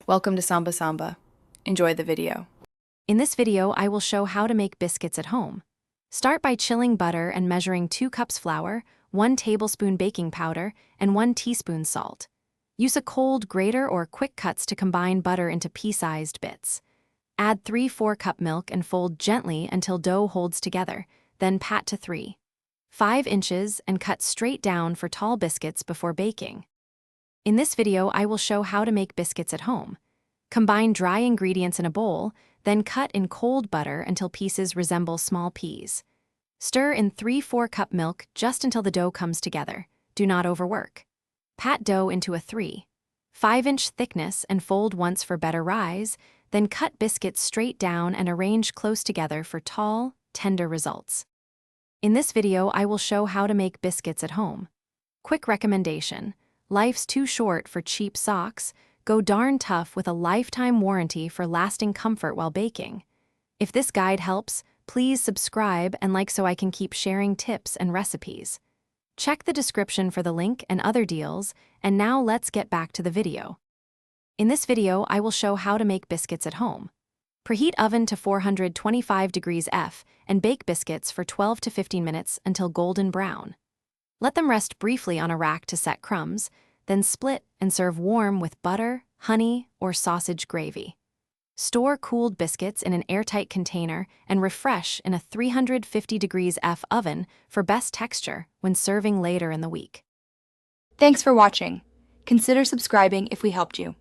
Welcome to Samba Samba. Enjoy the video. In this video, I will show how to make biscuits at home. Start by chilling butter and measuring 2 cups flour, 1 tablespoon baking powder, and 1 teaspoon salt. Use a cold grater or quick cuts to combine butter into pea-sized bits. Add 3/4 cup milk and fold gently until dough holds together, then pat to 3.5 inches and cut straight down for tall biscuits before baking. In this video, I will show how to make biscuits at home. Combine dry ingredients in a bowl, then cut in cold butter until pieces resemble small peas. Stir in 3/4 cup milk just until the dough comes together. Do not overwork. Pat dough into a 3.5-inch thickness and fold once for better rise, then cut biscuits straight down and arrange close together for tall, tender results. In this video, I will show how to make biscuits at home. Quick recommendation: life's too short for cheap socks. Go darn tough with a lifetime warranty for lasting comfort while baking. If this guide helps, please subscribe and like so I can keep sharing tips and recipes. Check the description for the link and other deals, and now let's get back to the video. In this video, I will show how to make biscuits at home. Preheat oven to 425 degrees F and bake biscuits for 12 to 15 minutes until golden brown. Let them rest briefly on a rack to set crumbs, then split and serve warm with butter, honey, or sausage gravy. Store cooled biscuits in an airtight container and refresh in a 350 degrees F oven for best texture when serving later in the week. Thanks for watching. Consider subscribing if we helped you.